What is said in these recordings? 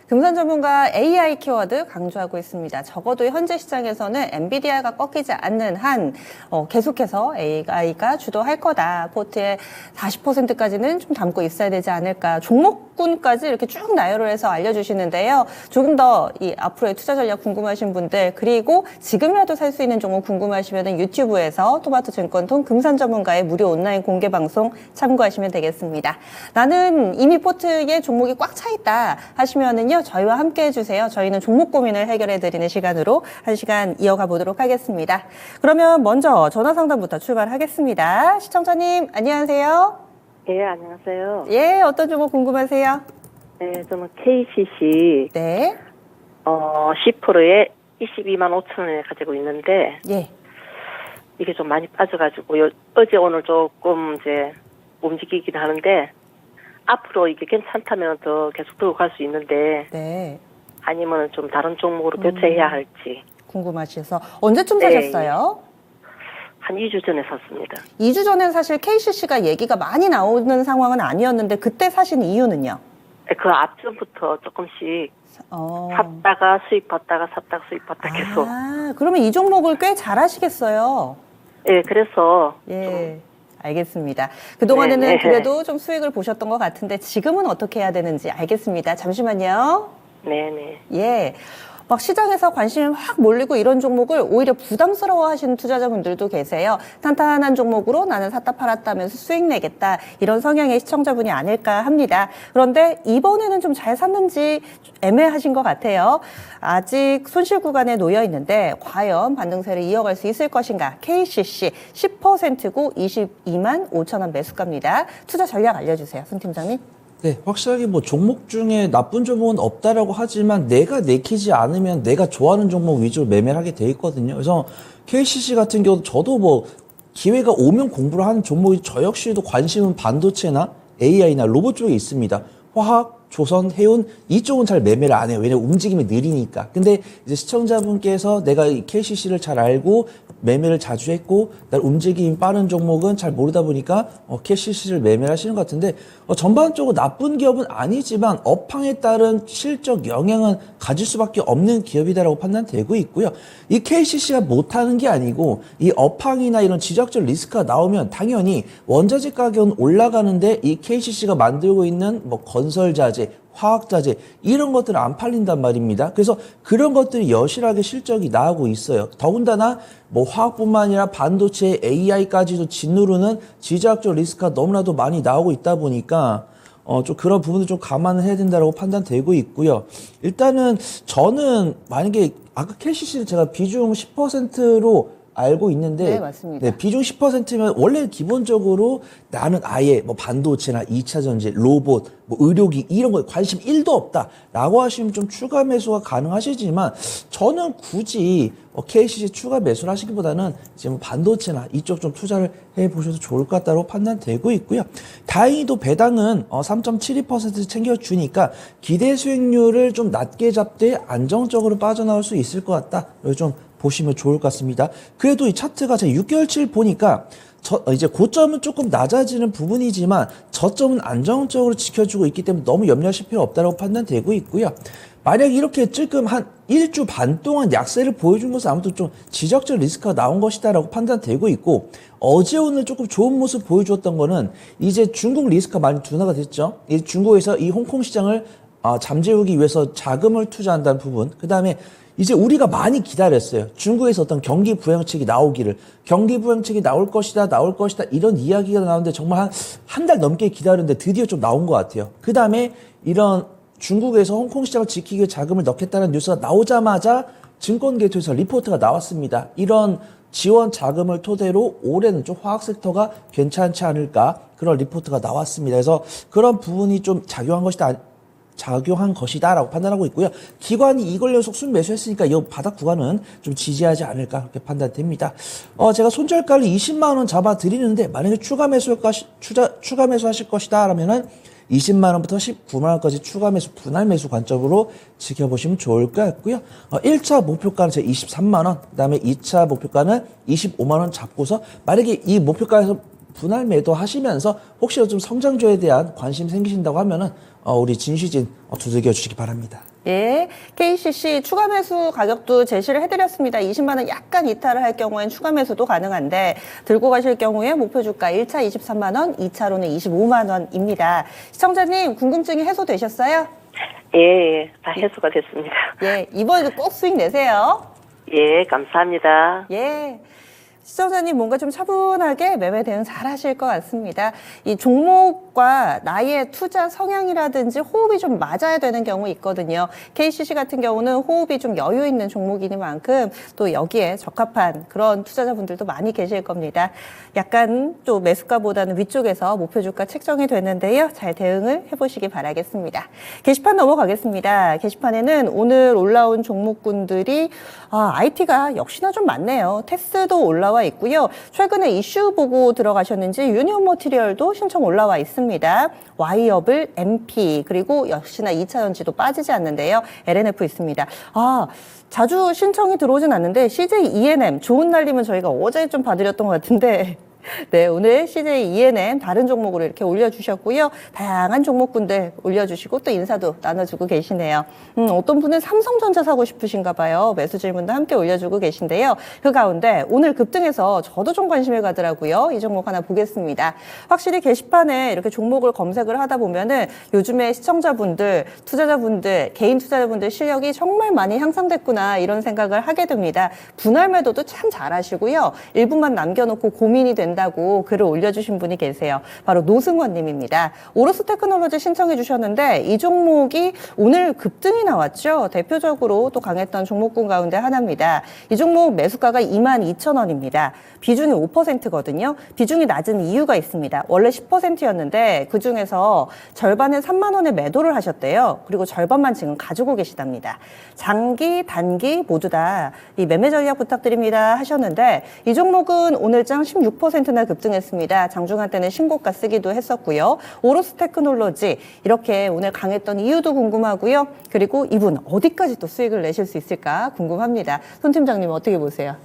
금산 전문가 AI 키워드 강조하고 있습니다. 적어도 현재 시장에서는 엔비디아가 꺾이지 않는 한 계속해서 AI가 주도할 거다. 포트의 40%까지는 좀 담고 있어야 되지 않을까. 종목군까지 이렇게 쭉 나열을 해서 알려주시는데요. 조금 더 이 앞으로의 투자 전략 궁금하신 분들, 그리고 지금이라도 살 수 있는 종목 궁금하시면 유튜브에서 토마토 증권통 금산 전문가의 무료 온라인 공개 방송 참고하시면 되겠습니다. 나는 이미 포트에 종목이 꽉 차 있다 하시면은요, 저희와 함께 해주세요. 저희는 종목 고민을 해결해드리는 시간으로 1시간 이어가 보도록 하겠습니다. 그러면 먼저 전화 상담부터 출발하겠습니다. 시청자님, 안녕하세요. 예, 안녕하세요. 예, 어떤 종목 궁금하세요? 네, 저는 KCC, 네. 10%에 22만 5천 원에 가지고 있는데, 예. 이게 좀 많이 빠져가지고, 어제 오늘 조금 이제 움직이긴 하는데, 앞으로 이게 괜찮다면 더 계속 들고 갈 수 있는데, 네. 아니면 좀 다른 종목으로 교체해야 할지. 궁금하셔서 언제쯤 네. 사셨어요? 한 2주 전에 샀습니다. 2주 전엔 사실 KCC가 얘기가 많이 나오는 상황은 아니었는데 그때 사신 이유는요? 그 앞전부터 조금씩 어. 샀다가 수익 봤다가 샀다가 수익 봤다 계속. 아, 그러면 이 종목을 꽤 잘하시겠어요? 예, 그래서 예. 알겠습니다. 그동안에는 네, 네. 그래도 좀 수익을 보셨던 것 같은데 지금은 어떻게 해야 되는지 알겠습니다. 잠시만요. 네네. 예. 막 시장에서 관심이 확 몰리고 이런 종목을 오히려 부담스러워 하시는 투자자분들도 계세요. 탄탄한 종목으로 나는 샀다 팔았다 하면서 수익 내겠다. 이런 성향의 시청자분이 아닐까 합니다. 그런데 이번에는 좀 잘 샀는지 애매하신 것 같아요. 아직 손실 구간에 놓여 있는데 과연 반등세를 이어갈 수 있을 것인가. KCC 10%고 22만 5천 원 매수가입니다. 투자 전략 알려주세요. 손 팀장님. 네, 확실하게 뭐 종목 중에 나쁜 종목은 없다라고 하지만 내가 내키지 않으면 내가 좋아하는 종목 위주로 매매를 하게 돼 있거든요. 그래서 KCC 같은 경우도 저도 뭐 기회가 오면 공부를 하는 종목이 저 역시도 관심은 반도체나 AI나 로봇 쪽에 있습니다. 화학, 조선, 해운 이쪽은 잘 매매를 안 해요. 왜냐면 움직임이 느리니까. 근데 이제 시청자분께서 내가 이 KCC를 잘 알고 매매를 자주 했고 날 움직임이 빠른 종목은 잘 모르다 보니까 KCC를 매매를 하시는 것 같은데 전반적으로 나쁜 기업은 아니지만 업황에 따른 실적 영향은 가질 수밖에 없는 기업이다라고 판단되고 있고요. 이 KCC가 못하는 게 아니고 이 업황이나 이런 지적적 리스크가 나오면 당연히 원자재 가격은 올라가는데 이 KCC가 만들고 있는 뭐 건설자재 화학자재 이런 것들은 안 팔린단 말입니다. 그래서 그런 것들이 여실하게 실적이 나오고 있어요. 더군다나 뭐 화학뿐만 아니라 반도체, AI까지도 짓누르는 지정학적 리스크가 너무나도 많이 나오고 있다 보니까 좀 그런 부분을 좀 감안을 해야 된다고 판단되고 있고요. 일단은 저는 만약에 아까 KCC를 제가 비중 10%로 알고 있는데 네, 맞습니다. 네, 비중 10%면 원래 기본적으로 나는 아예 뭐 반도체나 2차 전지, 로봇, 뭐 의료기 이런 거에 관심 1도 없다라고 하시면 좀 추가 매수가 가능하시지만 저는 굳이 KCC 추가 매수를 하시기보다는 지금 반도체나 이쪽 좀 투자를 해보셔도 좋을 것 같다고 판단되고 있고요. 다행히도 배당은 3.72% 챙겨주니까 기대 수익률을 좀 낮게 잡되 안정적으로 빠져나올 수 있을 것 같다. 좀 보시면 좋을 것 같습니다. 그래도 이 차트가 제가 6개월치를 보니까 이제 고점은 조금 낮아지는 부분이지만 저점은 안정적으로 지켜주고 있기 때문에 너무 염려하실 필요 없다고 판단되고 있고요. 만약 이렇게 지금 한 1주 반 동안 약세를 보여준 것은 아무튼 좀 지적적 리스크가 나온 것이다라고 판단되고 있고 어제 오늘 조금 좋은 모습 보여주었던 거는 이제 중국 리스크가 많이 둔화가 됐죠. 이 중국에서 이 홍콩 시장을 잠재우기 위해서 자금을 투자한다는 부분, 그 다음에 이제 우리가 많이 기다렸어요. 중국에서 어떤 경기 부양책이 나오기를. 경기 부양책이 나올 것이다, 이런 이야기가 나오는데 정말 한 달 넘게 기다렸는데 드디어 좀 나온 것 같아요. 그 다음에 이런 중국에서 홍콩 시장을 지키기 위해 자금을 넣겠다는 뉴스가 나오자마자 증권계통에서 리포트가 나왔습니다. 이런 지원 자금을 토대로 올해는 좀 화학 섹터가 괜찮지 않을까, 그런 리포트가 나왔습니다. 그래서 그런 부분이 좀 작용한 것이다라고 판단하고 있고요. 기관이 이걸 연속 순매수했으니까 이 바닥 구간은 좀 지지하지 않을까 그렇게 판단됩니다. 제가 손절가를 20만 원 잡아 드리는데 만약에 추가 매수하실 것이다 라면은 20만 원부터 19만 원까지 추가 매수 분할 매수 관점으로 지켜보시면 좋을 것 같고요. 1차 목표가는 제가 23만 원, 그다음에 2차 목표가는 25만 원 잡고서 만약에 이 목표가에서 분할 매도 하시면서 혹시 좀 성장주에 대한 관심 생기신다고 하면은 우리 진시진 두들겨 주시기 바랍니다. 예, KCC 추가 매수 가격도 제시를 해드렸습니다. 20만 원 약간 이탈을 할 경우엔 추가 매수도 가능한데 들고 가실 경우에 목표 주가 1차 23만 원, 2차로는 25만 원입니다. 시청자님 궁금증이 해소되셨어요? 예, 다 해소가 됐습니다. 예, 이번에도 꼭 수익 내세요. 예, 감사합니다. 예. 시청자님 뭔가 좀 차분하게 매매 대응 잘 하실 것 같습니다. 이 종목과 나의 투자 성향이라든지 호흡이 좀 맞아야 되는 경우 있거든요. KCC 같은 경우는 호흡이 좀 여유 있는 종목이니만큼 또 여기에 적합한 그런 투자자분들도 많이 계실 겁니다. 약간 또 매수가보다는 위쪽에서 목표 주가 책정이 됐는데요. 잘 대응을 해보시기 바라겠습니다. 게시판 넘어가겠습니다. 게시판에는 오늘 올라온 종목군들이 IT가 역시나 좀 많네요. 테스도 올라와 있고요. 최근에 이슈 보고 들어가셨는지 유니온 머티리얼도 신청 올라와 있습니다. 와이어블, MP 그리고 역시나 2차 전지도 빠지지 않는데요. LNF 있습니다. 자주 신청이 들어오진 않는데 CJ ENM 좋은 날리면 저희가 어제 좀 봐드렸던 것 같은데 네, 오늘 CJ ENM 다른 종목으로 이렇게 올려주셨고요. 다양한 종목군들 올려주시고 또 인사도 나눠주고 계시네요. 어떤 분은 삼성전자 사고 싶으신가 봐요. 매수 질문도 함께 올려주고 계신데요. 그 가운데 오늘 급등해서 저도 좀 관심을 가더라고요. 이 종목 하나 보겠습니다. 확실히 게시판에 이렇게 종목을 검색을 하다 보면은 요즘에 시청자분들, 투자자분들, 개인 투자자분들 실력이 정말 많이 향상됐구나 이런 생각을 하게 됩니다. 분할 매도도 참 잘하시고요. 1분만 남겨놓고 고민이 된다고 글을 올려주신 분이 계세요. 바로 노승원 님입니다. 오로스 테크놀로지 신청해 주셨는데 이 종목이 오늘 급등이 나왔죠. 대표적으로 또 강했던 종목군 가운데 하나입니다. 이 종목 매수가가 22,000원입니다. 비중이 5%거든요. 비중이 낮은 이유가 있습니다. 원래 10%였는데 그중에서 절반은 3만 원에 매도를 하셨대요. 그리고 절반만 지금 가지고 계시답니다. 장기, 단기 모두 다 이 매매 전략 부탁드립니다 하셨는데 이 종목은 오늘장 16%나 급등했습니다. 장중한 때는 신고가 쓰기도 했었고요. 오로스 테크놀로지 이렇게 오늘 강했던 이유도 궁금하고요. 그리고 이분 어디까지 또 수익을 내실 수 있을까 궁금합니다. 손 팀장님 어떻게 보세요?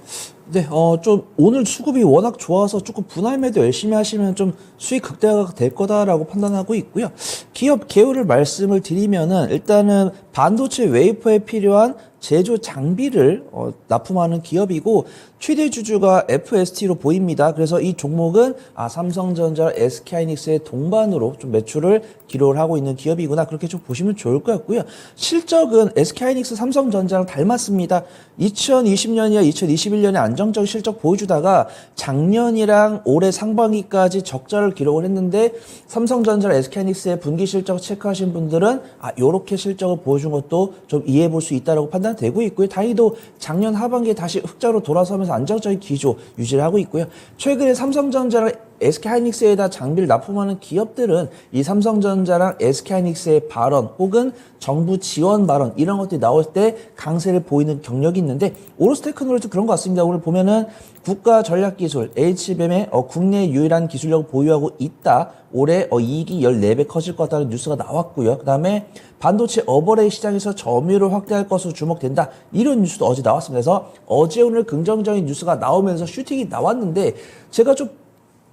네, 좀 오늘 수급이 워낙 좋아서 조금 분할 매도 열심히 하시면 좀 수익 극대화가 될 거다라고 판단하고 있고요. 기업 개요를 말씀을 드리면은 일단은 반도체 웨이퍼에 필요한 제조 장비를 납품하는 기업이고 최대 주주가 FST로 보입니다. 그래서 이 종목은 삼성전자, SK하이닉스의 동반으로 좀 매출을 기록을 하고 있는 기업이구나 그렇게 좀 보시면 좋을 것 같고요. 실적은 SK하이닉스, 삼성전자랑 닮았습니다. 2020년이나 2021년에 안정적인 실적 보여주다가 작년이랑 올해 상반기까지 적자를 기록을 했는데 삼성전자, SK하이닉스의 분기 실적 체크하신 분들은 요렇게 실적을 보여준 것도 좀 이해해 볼 수 있다고 판단되고 있고요. 다행히도 작년 하반기에 다시 흑자로 돌아서면서 안정적인 기조 유지를 하고 있고요. 최근에 삼성전자랑 SK하이닉스에다 장비를 납품하는 기업들은 이 삼성전자랑 SK하이닉스의 발언 혹은 정부 지원 발언 이런 것들이 나올 때 강세를 보이는 경력이 있는데 오로스 테크놀로지도 그런 것 같습니다. 오늘 보면은 국가 전략 기술 HBM의 국내 유일한 기술력을 보유하고 있다. 올해 이익이 14배 커질 것 같다는 뉴스가 나왔고요. 그다음에 반도체 어버레이 시장에서 점유율을 확대할 것으로 주목된다. 이런 뉴스도 어제 나왔습니다. 그래서 어제 오늘 긍정적인 뉴스가 나오면서 슈팅이 나왔는데 제가 좀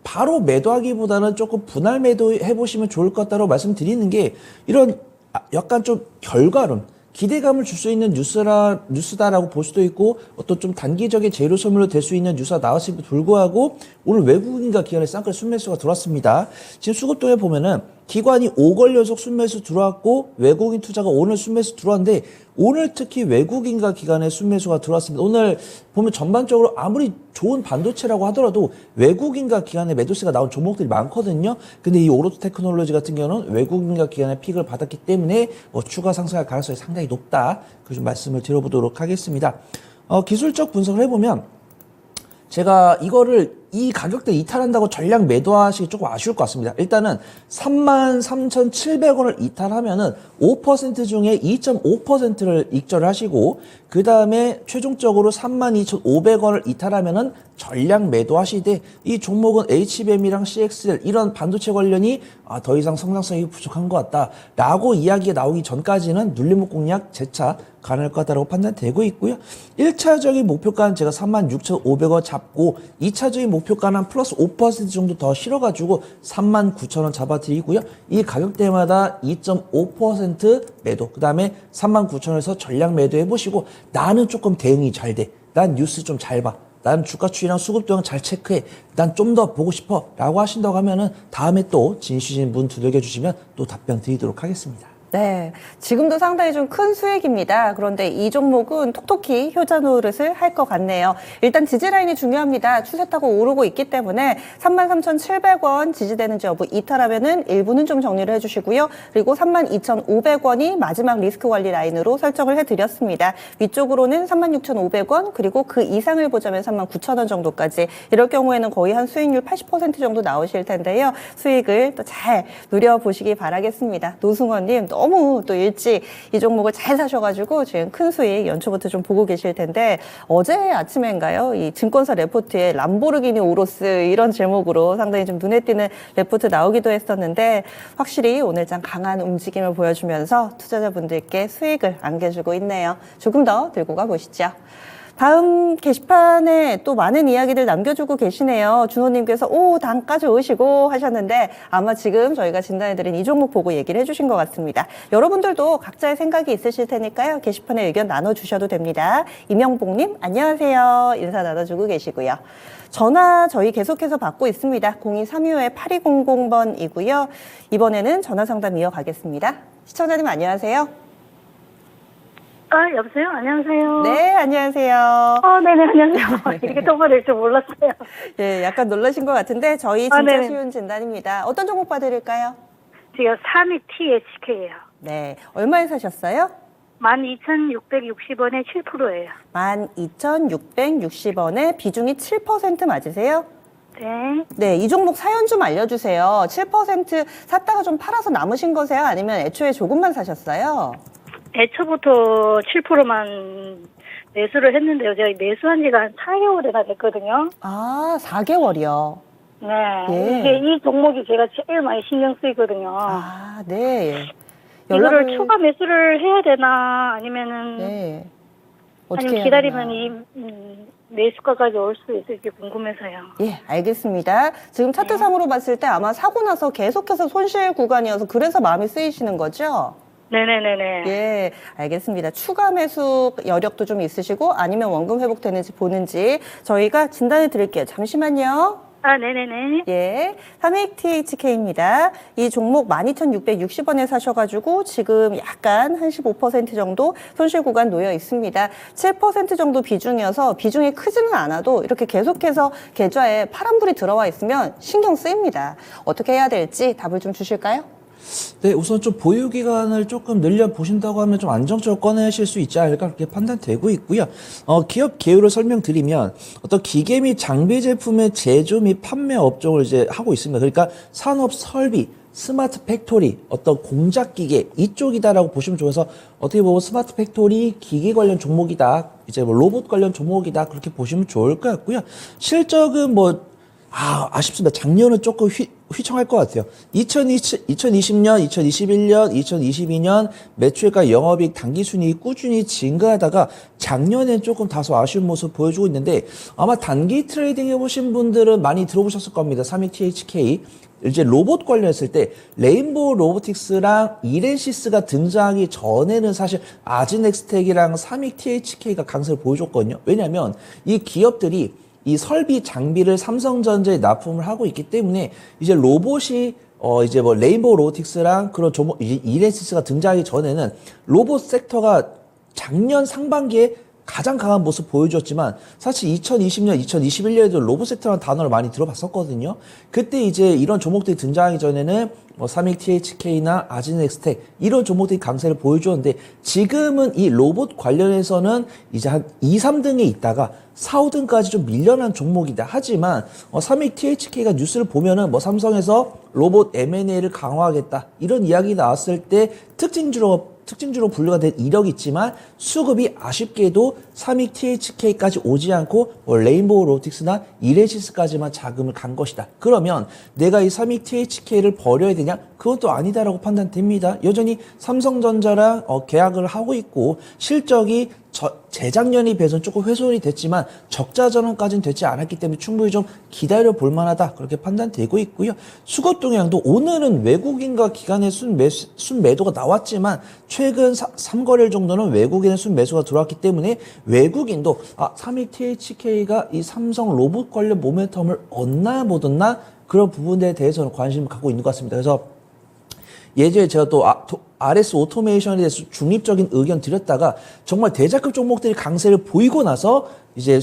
바로 매도하기보다는 조금 분할 매도 해보시면 좋을 것 같다고 말씀드리는 게 이런 약간 좀 결과론, 기대감을 줄 수 있는 뉴스다라고 볼 수도 있고 어떤 좀 단기적인 재료 소멸로 될 수 있는 뉴스가 나왔음에도 불구하고 오늘 외국인과 기관의 쌍끌 순매수가 들어왔습니다. 지금 수급동에 보면은 기관이 5걸 연속 순매수 들어왔고 외국인 투자가 오늘 순매수 들어왔는데 오늘 특히 외국인과 기관의 순매수가 들어왔습니다. 오늘 보면 전반적으로 아무리 좋은 반도체라고 하더라도 외국인과 기관의 매도세가 나온 종목들이 많거든요. 근데 이 오로스 테크놀로지 같은 경우는 외국인과 기관의 픽을 받았기 때문에 추가 상승할 가능성이 상당히 높다. 그 좀 말씀을 드려보도록 하겠습니다. 기술적 분석을 해보면 제가 이 가격대 이탈한다고 전량 매도하시기 조금 아쉬울 것 같습니다. 일단은 33,700원을 이탈하면은 5% 중에 2.5%를 익절을 하시고 그 다음에 최종적으로 32,500원을 이탈하면은 전량 매도하시되 이 종목은 HBM이랑 CXL 이런 반도체 관련이 더 이상 성장성이 부족한 것 같다라고 이야기가 나오기 전까지는 눌림목 공략 재차 가능할 것 같다고 판단되고 있고요. 1차적인 목표가는 제가 36,500원 잡고 2차적인 목표 목표가는 한 플러스 5% 정도 더 실어가지고 39,000원 잡아드리고요. 이 가격대마다 2.5% 매도, 그 다음에 39,000원에서 전량 매도 해보시고 나는 조금 대응이 잘 돼. 난 뉴스 좀 잘 봐. 난 주가 추이랑 수급 동향 잘 체크해. 난 좀 더 보고 싶어. 라고 하신다고 하면은 다음에 또 진시진 문 두들겨 주시면 또 답변 드리도록 하겠습니다. 네, 지금도 상당히 좀 큰 수익입니다. 그런데 이 종목은 톡톡히 효자 노릇을 할 것 같네요. 일단 지지라인이 중요합니다. 추세 타고 오르고 있기 때문에 33,700원 지지되는지 여부 이탈하면은 일부는 좀 정리를 해주시고요. 그리고 32,500원이 마지막 리스크 관리 라인으로 설정을 해드렸습니다. 위쪽으로는 36,500원 그리고 그 이상을 보자면 39,000원 정도까지 이럴 경우에는 거의 한 수익률 80% 정도 나오실 텐데요. 수익을 또 잘 누려보시기 바라겠습니다. 노승원님 너무 또 일찍 이 종목을 잘 사셔가지고 지금 큰 수익 연초부터 좀 보고 계실 텐데 어제 아침인가요? 이 증권사 레포트에 람보르기니 우로스 이런 제목으로 상당히 좀 눈에 띄는 레포트 나오기도 했었는데 확실히 오늘 장 강한 움직임을 보여주면서 투자자분들께 수익을 안겨주고 있네요. 조금 더 들고 가보시죠. 다음 게시판에 또 많은 이야기들 남겨주고 계시네요. 준호님께서 단까지 오시고 하셨는데 아마 지금 저희가 진단해드린 이 종목 보고 얘기를 해주신 것 같습니다. 여러분들도 각자의 생각이 있으실 테니까요. 게시판에 의견 나눠주셔도 됩니다. 이명복님 안녕하세요. 인사 나눠주고 계시고요. 전화 저희 계속해서 받고 있습니다. 0232-8200번이고요. 이번에는 전화 상담 이어가겠습니다. 시청자님 안녕하세요. 여보세요? 안녕하세요. 네, 안녕하세요. 네네, 안녕하세요. 이렇게 통화될 줄 몰랐어요. 예, 약간 놀라신 것 같은데 저희 진짜 네. 쉬운 진단입니다. 어떤 종목 봐드릴까요? 지금 3위 THK예요. 네, 얼마에 사셨어요? 12,660원에 7%예요. 12,660원에 비중이 7% 맞으세요? 네. 네, 이 종목 사연 좀 알려주세요. 7% 샀다가 좀 팔아서 남으신 거세요? 아니면 애초에 조금만 사셨어요? 애초부터 7%만 매수를 했는데요. 제가 매수한 지가 한 4개월이나 됐거든요. 아, 4개월이요. 네. 예. 이게 이 종목이 제가 제일 많이 신경 쓰이거든요. 아, 네. 이거를 추가 매수를 해야 되나 아니면은 네. 어떻게 아니면 해야 기다리면 되나? 이 매수가까지 올 수 있을지 궁금해서요. 예, 알겠습니다. 지금 차트상으로 봤을 때 아마 사고 나서 계속해서 손실 구간이어서 그래서 마음이 쓰이시는 거죠? 네네네네. 예, 알겠습니다. 추가 매수 여력도 좀 있으시고 아니면 원금 회복되는지 보는지 저희가 진단해 드릴게요. 잠시만요. 네네네. 예, 삼익 THK입니다. 이 종목 12,660원에 사셔가지고 지금 약간 한 15% 정도 손실 구간 놓여 있습니다. 7% 정도 비중이어서 비중이 크지는 않아도 이렇게 계속해서 계좌에 파란불이 들어와 있으면 신경 쓰입니다. 어떻게 해야 될지 답을 좀 주실까요? 네, 우선 좀 보유 기간을 조금 늘려 보신다고 하면 좀 안정적으로 꺼내실 수 있지 않을까 그렇게 판단되고 있고요. 기업 개요를 설명드리면 어떤 기계 및 장비 제품의 제조 및 판매 업종을 이제 하고 있습니다. 그러니까 산업 설비, 스마트 팩토리, 어떤 공작 기계 이쪽이다라고 보시면 좋아서 어떻게 보면 스마트 팩토리 기계 관련 종목이다. 이제 뭐 로봇 관련 종목이다. 그렇게 보시면 좋을 것 같고요. 실적은 아쉽습니다. 작년은 조금 휘청할 것 같아요. 2020년, 2021년, 2022년 매출과 영업이익 당기순이익 꾸준히 증가하다가 작년엔 조금 다소 아쉬운 모습 보여주고 있는데 아마 단기 트레이딩 해보신 분들은 많이 들어보셨을 겁니다. 삼익 THK. 이제 로봇 관련했을 때 레인보우 로보틱스랑 이렌시스가 등장하기 전에는 사실 아진엑스텍이랑 삼익 THK가 강세를 보여줬거든요. 왜냐하면 이 기업들이 이 설비 장비를 삼성전자에 납품을 하고 있기 때문에 이제 로봇이 이제 뭐 레인보우 로보틱스랑 그런 종목 이렌시스가 등장하기 전에는 로봇 섹터가 작년 상반기에 가장 강한 모습 보여줬지만 사실 2020년, 2021년에도 로봇 섹터라는 단어를 많이 들어봤었거든요. 그때 이제 이런 종목들이 등장하기 전에는 뭐 삼익 THK나 아진엑스텍 이런 종목들이 강세를 보여주었는데 지금은 이 로봇 관련해서는 이제 한 2, 3등에 있다가 4, 5등까지 좀 밀려난 종목이다. 하지만 삼익 THK가 뉴스를 보면은 뭐 삼성에서 로봇 M&A를 강화하겠다 이런 이야기 나왔을 때 특징주로 분류가 된 이력이 있지만 수급이 아쉽게도 삼익 THK까지 오지 않고 레인보우 로보틱스나 이렌시스까지만 자금을 간 것이다. 그러면 내가 이 삼익 THK를 버려야 되냐? 그건 또 아니다라고 판단됩니다. 여전히 삼성전자랑 계약을 하고 있고 실적이 재작년에 비해서는 조금 훼손이 됐지만 적자 전환까지는 되지 않았기 때문에 충분히 좀 기다려 볼 만하다 그렇게 판단되고 있고요. 수거 동향도 오늘은 외국인과 기관의 순매도가 나왔지만 최근 3거래일 정도는 외국인의 순매수가 들어왔기 때문에 외국인도 삼익 THK가 이 삼성 로봇 관련 모멘텀을 얻나 못 얻나 그런 부분에 대해서는 관심을 갖고 있는 것 같습니다. 그래서 예전에 제가 또 RS 오토메이션에 대해서 중립적인 의견 드렸다가 정말 대자급 종목들이 강세를 보이고 나서 이제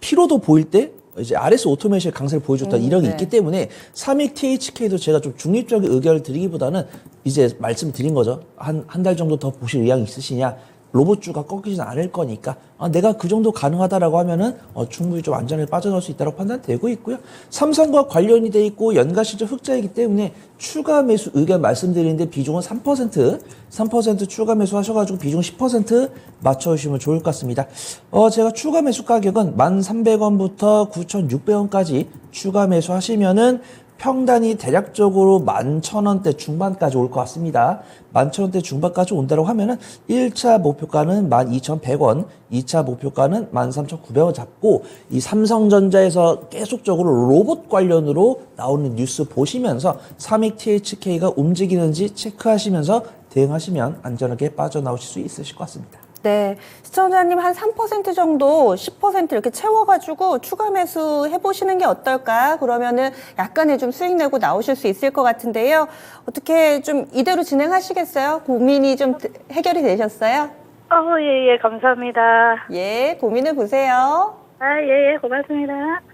피로도 보일 때 이제 RS 오토메이션의 강세를 보여줬다 이런 게 있기 때문에 삼익 THK도 제가 좀 중립적인 의견을 드리기보다는 이제 말씀드린 거죠. 한 달 정도 더 보실 의향이 있으시냐. 로봇주가 꺾이진 않을 거니까 내가 그 정도 가능하다라고 하면은 충분히 좀 안전하게 빠져나올 수 있다고 판단되고 있고요. 삼성과 관련이 돼 있고 연가 실적 흑자이기 때문에 추가 매수 의견 말씀드리는데 비중은 3% 추가 매수 하셔가지고 비중 10% 맞춰주시면 좋을 것 같습니다. 제가 추가 매수 가격은 1,300원부터 9,600원까지 추가 매수 하시면은 평단이 대략적으로 11,000원대 중반까지 올 것 같습니다. 11,000원대 중반까지 온다고 하면은 1차 목표가는 12,100원, 2차 목표가는 13,900원 잡고 이 삼성전자에서 계속적으로 로봇 관련으로 나오는 뉴스 보시면서 삼익 THK가 움직이는지 체크하시면서 대응하시면 안전하게 빠져나오실 수 있으실 것 같습니다. 네, 시청자님 한 3% 정도 10% 이렇게 채워가지고 추가 매수 해보시는 게 어떨까? 그러면은 약간의 좀 수익 내고 나오실 수 있을 것 같은데요. 어떻게 좀 이대로 진행하시겠어요? 고민이 좀 해결이 되셨어요? 예, 감사합니다. 예, 고민해 보세요. 예, 고맙습니다.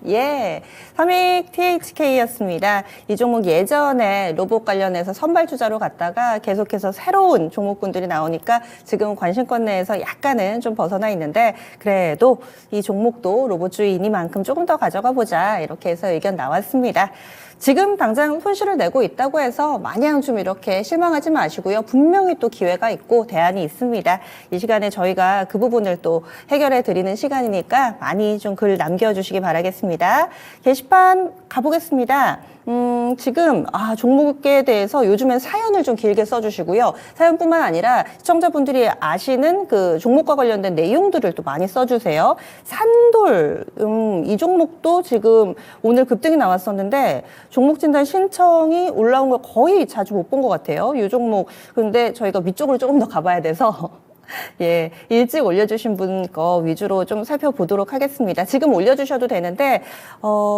예, 삼익 THK였습니다. 이 종목 예전에 로봇 관련해서 선발주자로 갔다가 계속해서 새로운 종목군들이 나오니까 지금 관심권 내에서 약간은 좀 벗어나 있는데 그래도 이 종목도 로봇주이니만큼 조금 더 가져가 보자 이렇게 해서 의견 나왔습니다. 지금 당장 손실을 내고 있다고 해서 마냥 좀 이렇게 실망하지 마시고요. 분명히 또 기회가 있고 대안이 있습니다. 이 시간에 저희가 그 부분을 또 해결해 드리는 시간이니까 많이 좀 글 남겨주시기 바라겠습니다. 게시판 가보겠습니다. 지금 종목에 대해서 요즘엔 사연을 좀 길게 써주시고요. 사연뿐만 아니라 시청자분들이 아시는 그 종목과 관련된 내용들을 또 많이 써주세요. 산돌 이 종목도 지금 오늘 급등이 나왔었는데 종목 진단 신청이 올라온 걸 거의 자주 못 본 것 같아요. 이 종목 근데 저희가 위쪽으로 조금 더 가봐야 돼서 예, 일찍 올려주신 분 거 위주로 좀 살펴보도록 하겠습니다. 지금 올려주셔도 되는데,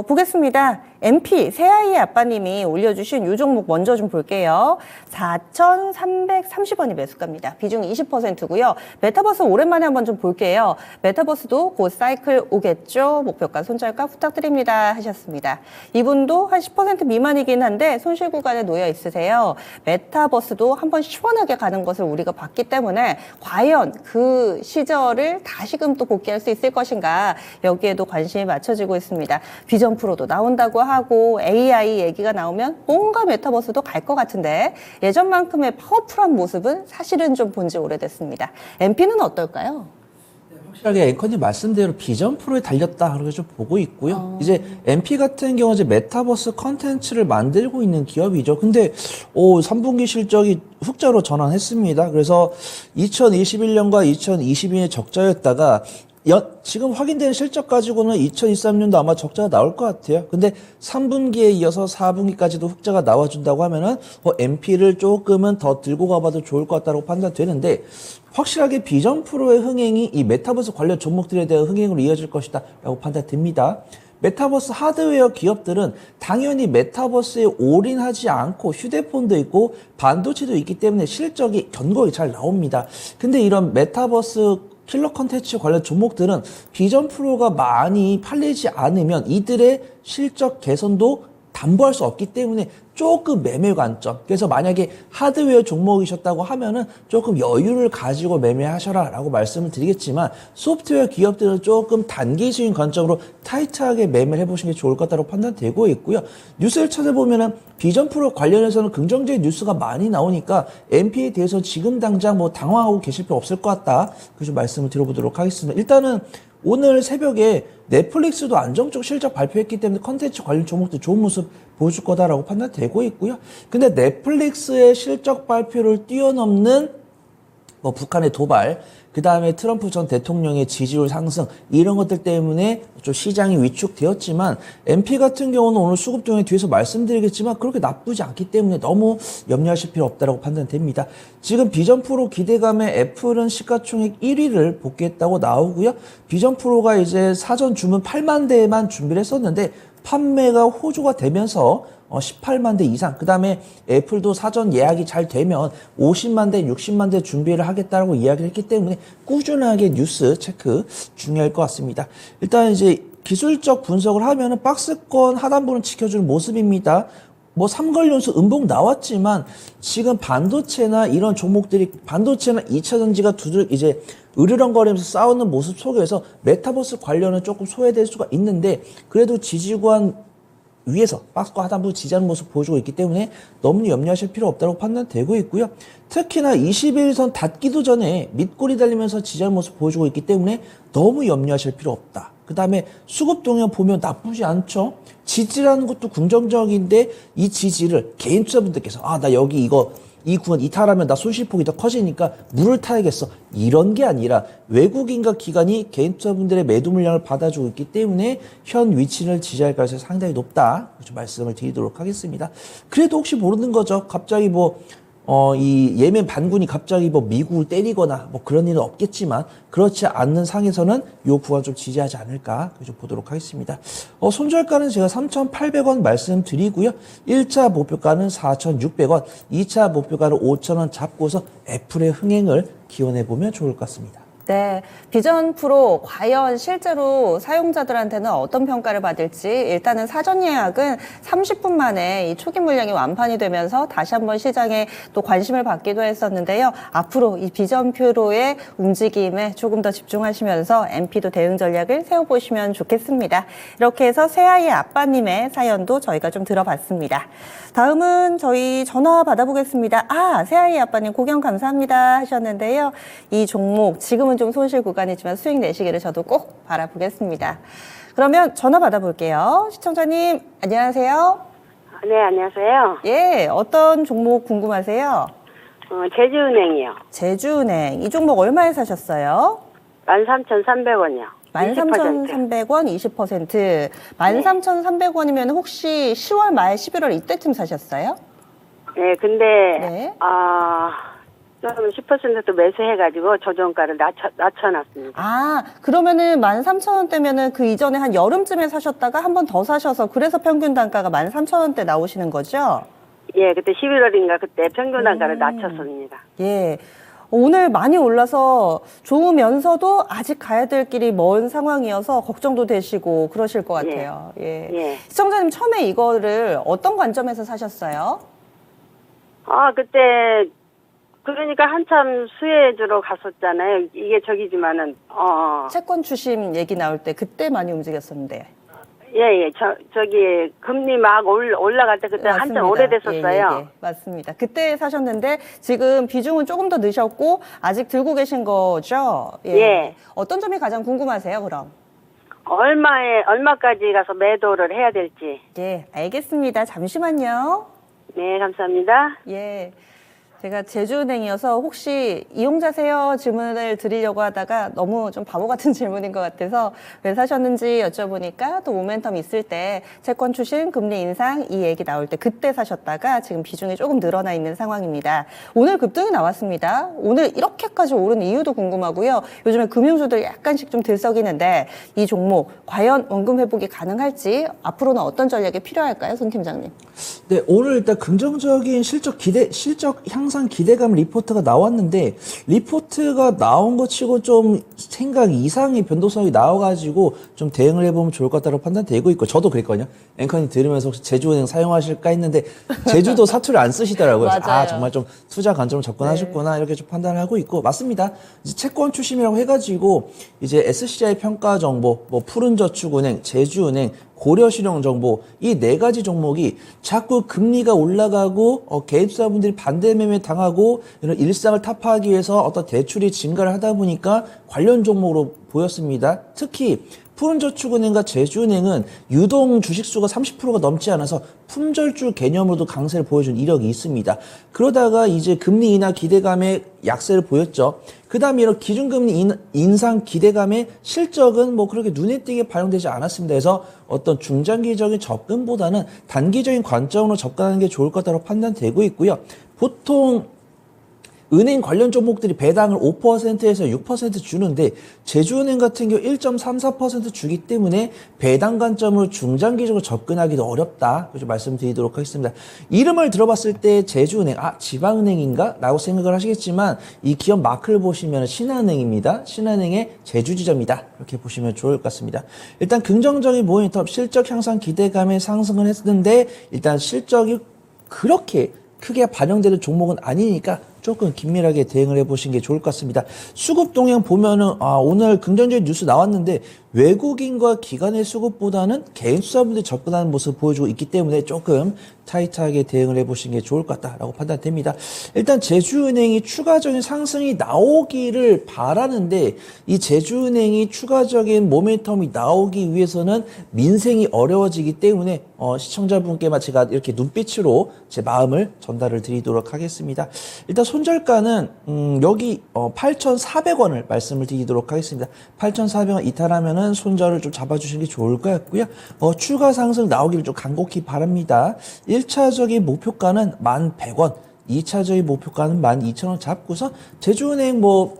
보겠습니다. MP, 새아이의 아빠님이 올려주신 이 종목 먼저 좀 볼게요. 4,330원이 매수가입니다. 비중 20%고요. 메타버스 오랜만에 한번 좀 볼게요. 메타버스도 곧 사이클 오겠죠? 목표가 손절가 부탁드립니다. 하셨습니다. 이분도 한 10% 미만이긴 한데 손실 구간에 놓여 있으세요. 메타버스도 한번 시원하게 가는 것을 우리가 봤기 때문에 과연 그 시절을 다시금 또 복귀할 수 있을 것인가 여기에도 관심이 맞춰지고 있습니다. 비전 프로도 나온다고 하고 AI 얘기가 나오면 뭔가 메타버스도 갈 것 같은데 예전만큼의 파워풀한 모습은 사실은 좀 본 지 오래됐습니다. MP는 어떨까요? 확실하게 앵커님 말씀대로 비전 프로에 달렸다 그렇게 좀 보고 있고요. 이제 MP 같은 경우 이제 메타버스 컨텐츠를 만들고 있는 기업이죠. 근데 3분기 실적이 흑자로 전환했습니다. 그래서 2021년과 2022년에 적자였다가 지금 확인되는 실적 가지고는 2023년도 아마 적자가 나올 것 같아요. 근데 3분기에 이어서 4분기까지도 흑자가 나와준다고 하면은 MP를 조금은 더 들고 가봐도 좋을 것 같다고 판단되는데 확실하게 비전 프로의 흥행이 이 메타버스 관련 종목들에 대한 흥행으로 이어질 것이다 라고 판단됩니다. 메타버스 하드웨어 기업들은 당연히 메타버스에 올인하지 않고 휴대폰도 있고 반도체도 있기 때문에 실적이 견고하게 잘 나옵니다. 근데 이런 메타버스 킬러 컨텐츠 관련 종목들은 비전 프로가 많이 팔리지 않으면 이들의 실적 개선도 담보할 수 없기 때문에 조금 매매 관점. 그래서 만약에 하드웨어 종목이셨다고 하면은 조금 여유를 가지고 매매하셔라 라고 말씀을 드리겠지만 소프트웨어 기업들은 조금 단기적인 관점으로 타이트하게 매매를 해보시는 게 좋을 것 같다고 판단되고 있고요. 뉴스를 찾아보면은 비전 프로 관련해서는 긍정적인 뉴스가 많이 나오니까 MP에 대해서 지금 당장 뭐 당황하고 계실 필요 없을 것 같다. 그래서 말씀을 드려보도록 하겠습니다. 일단은 오늘 새벽에 넷플릭스도 안정적 실적 발표했기 때문에 컨텐츠 관련 종목도 좋은 모습 보여줄 거다라고 판단되고 있고요. 근데 넷플릭스의 실적 발표를 뛰어넘는 뭐 북한의 도발, 그 다음에 트럼프 전 대통령의 지지율 상승 이런 것들 때문에 좀 시장이 위축되었지만 MP 같은 경우는 오늘 수급 동향 뒤에서 말씀드리겠지만 그렇게 나쁘지 않기 때문에 너무 염려하실 필요 없다고 판단됩니다. 지금 비전 프로 기대감에 애플은 시가총액 1위를 복귀했다고 나오고요. 비전 프로가 이제 사전 주문 8만 대만 준비를 했었는데 판매가 호조가 되면서 18만 대 이상, 그 다음에 애플도 사전 예약이 잘 되면 50만 대, 60만 대 준비를 하겠다라고 이야기를 했기 때문에 꾸준하게 뉴스 체크 중요할 것 같습니다. 일단 이제 기술적 분석을 하면은 박스권 하단부는 지켜주는 모습입니다. 뭐 삼걸연수 음봉 나왔지만 지금 반도체나 이런 종목들이 반도체나 2차 전지가 두들 이제 으르렁거리면서 싸우는 모습 속에서 메타버스 관련은 조금 소외될 수가 있는데 그래도 지지구한 위에서 박스권 하단부 지지하는 모습 보여주고 있기 때문에 너무 염려하실 필요 없다고 판단되고 있고요. 특히나 21선 닫기도 전에 밑골이 달리면서 지지하는 모습 보여주고 있기 때문에 너무 염려하실 필요 없다. 그 다음에 수급 동향 보면 나쁘지 않죠. 지지라는 것도 긍정적인데 이 지지를 개인 투자분들께서 나 여기 이 구간 이탈하면 나 손실폭이 더 커지니까 물을 타야겠어. 이런 게 아니라 외국인과 기관이 개인 투자분들의 매도 물량을 받아주고 있기 때문에 현 위치를 지지할 가능성이 상당히 높다. 좀 말씀을 드리도록 하겠습니다. 그래도 혹시 모르는 거죠. 갑자기 이 예멘 반군이 갑자기 미국을 때리거나 그런 일은 없겠지만 그렇지 않는 상에서는 이 구간 좀 지지하지 않을까 좀 보도록 하겠습니다. 손절가는 제가 3,800원 말씀드리고요. 1차 목표가는 4,600원, 2차 목표가는 5,000원 잡고서 애플의 흥행을 기원해보면 좋을 것 같습니다. 네, 비전 프로 과연 실제로 사용자들한테는 어떤 평가를 받을지 일단은 사전 예약은 30분 만에 이 초기 물량이 완판이 되면서 다시 한번 시장에 또 관심을 받기도 했었는데요. 앞으로 이 비전 프로의 움직임에 조금 더 집중하시면서 MP도 대응 전략을 세워보시면 좋겠습니다. 이렇게 해서 새아이 아빠님의 사연도 저희가 좀 들어봤습니다. 다음은 저희 전화 받아보겠습니다. 새아이 아빠님 고견 감사합니다 하셨는데요. 이 종목 지금은 좀 손실 구간이지만 수익 내시기를 저도 꼭 바라보겠습니다. 그러면 전화 받아볼게요. 시청자님 안녕하세요. 네, 안녕하세요. 예, 어떤 종목 궁금하세요? 제주은행이요. 제주은행. 이 종목 얼마에 사셨어요? 13,300원이요. 13,300원 20%. 13,300원이면 혹시 10월 말 11월 이때쯤 사셨어요? 네, 근데 네. 좀 10% 매수해가지고 조정가를 낮춰놨습니다. 그러면은 13,000원대면은 그 이전에 한 여름쯤에 사셨다가 한 번 더 사셔서 그래서 평균 단가가 13,000원대 나오시는 거죠? 예, 그때 11월인가 그때 평균 단가를 낮췄습니다. 예. 오늘 많이 올라서 좋으면서도 아직 가야 될 길이 먼 상황이어서 걱정도 되시고 그러실 것 같아요. 예. 시청자님 처음에 이거를 어떤 관점에서 사셨어요? 그때 그러니까 한참 수혜주로 갔었잖아요. 이게 저기지만은 채권 추심 얘기 나올 때 그때 많이 움직였었는데. 예. 저기 금리 막 올라갈 때 그때 맞습니다. 한참 오래됐었어요. 예. 맞습니다. 그때 사셨는데 지금 비중은 조금 더 넣으셨고 아직 들고 계신 거죠? 예. 어떤 점이 가장 궁금하세요, 그럼? 얼마까지 가서 매도를 해야 될지. 예, 알겠습니다. 잠시만요. 네, 감사합니다. 예. 제가 제주은행이어서 혹시 이용자세요 질문을 드리려고 하다가 너무 좀 바보 같은 질문인 것 같아서 왜 사셨는지 여쭤보니까 또 모멘텀 있을 때 채권 추심, 금리 인상 이 얘기 나올 때 그때 사셨다가 지금 비중이 조금 늘어나 있는 상황입니다. 오늘 급등이 나왔습니다. 오늘 이렇게까지 오른 이유도 궁금하고요. 요즘에 금융주들 약간씩 좀 들썩이는데 이 종목 과연 원금 회복이 가능할지 앞으로는 어떤 전략이 필요할까요, 손 팀장님? 네, 오늘 일단 긍정적인 실적 향상 기대감 리포트가 나왔는데 리포트가 나온 것 치고 좀 생각 이상의 변동성이 나와가지고 좀 대응을 해보면 좋을 것 같다고 판단되고 있고 저도 그랬거든요. 앵커님 들으면서 혹시 제주은행 사용하실까 했는데 제주도 사투리 안 쓰시더라고요. 맞아요. 정말 좀 투자 관점으로 접근하셨구나 이렇게 좀 판단을 하고 있고 맞습니다. 이제 채권 추심이라고 해가지고 이제 SCI 평가 정보, 푸른저축은행, 제주은행 고려신용 정보 이 네 가지 종목이 자꾸 금리가 올라가고 개입사분들이 반대 매매 당하고 이런 일상을 타파하기 위해서 어떤 대출이 증가를 하다 보니까 관련 종목으로 보였습니다. 특히 푸른저축은행과 제주은행은 유동 주식수가 30%가 넘지 않아서 품절주 개념으로도 강세를 보여준 이력이 있습니다. 그러다가 이제 금리 인하 기대감에 약세를 보였죠. 그 다음에 이런 기준금리 인상 기대감의 실적은 뭐 그렇게 눈에 띄게 반영되지 않았습니다. 그래서 어떤 중장기적인 접근보다는 단기적인 관점으로 접근하는 게 좋을 거다라고 판단되고 있고요. 보통 은행 관련 종목들이 배당을 5%에서 6% 주는데 제주은행 같은 경우 1.34% 주기 때문에 배당 관점으로 중장기적으로 접근하기도 어렵다. 그래서 말씀드리도록 하겠습니다. 이름을 들어봤을 때 제주은행, 지방은행인가? 라고 생각을 하시겠지만 이 기업 마크를 보시면 신한은행입니다. 신한은행의 제주지점이다. 이렇게 보시면 좋을 것 같습니다. 일단 긍정적인 모니터 실적 향상 기대감에 상승을 했는데 일단 실적이 그렇게 크게 반영되는 종목은 아니니까 조금 긴밀하게 대응을 해보시는 게 좋을 것 같습니다. 수급 동향 보면은 오늘 긍정적인 뉴스 나왔는데 외국인과 기관의 수급보다는 개인 투자분들이 접근하는 모습을 보여주고 있기 때문에 조금 타이트하게 대응을 해보시는 게 좋을 것 같다라고 판단됩니다. 일단 제주은행이 추가적인 상승이 나오기를 바라는데 이 제주은행이 추가적인 모멘텀이 나오기 위해서는 민생이 어려워지기 때문에 시청자분께만 제가 이렇게 눈빛으로 제 마음을 전달을 드리도록 하겠습니다. 일단 손절가는 여기 8,400원을 말씀을 드리도록 하겠습니다. 8,400원 이탈하면은 손절을 좀 잡아주시는 게 좋을 것 같고요. 추가 상승 나오기를 좀 간곡히 바랍니다. 1차적인 목표가는 1,100원, 2차적인 목표가는 12,000원 잡고서 제주은행 뭐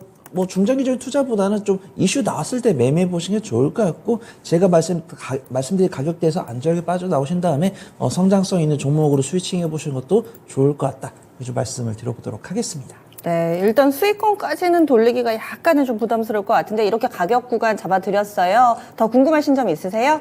중장기적인 투자보다는 좀 이슈 나왔을 때 매매해 보시는 게 좋을 것 같고 제가 말씀드린 가격대에서 안전하게 빠져나오신 다음에 성장성 있는 종목으로 스위칭해 보시는 것도 좋을 것 같다. 그래서 말씀을 드려보도록 하겠습니다. 네, 일단 수익권까지는 돌리기가 약간은 좀 부담스러울 것 같은데 이렇게 가격 구간 잡아드렸어요. 더 궁금하신 점 있으세요?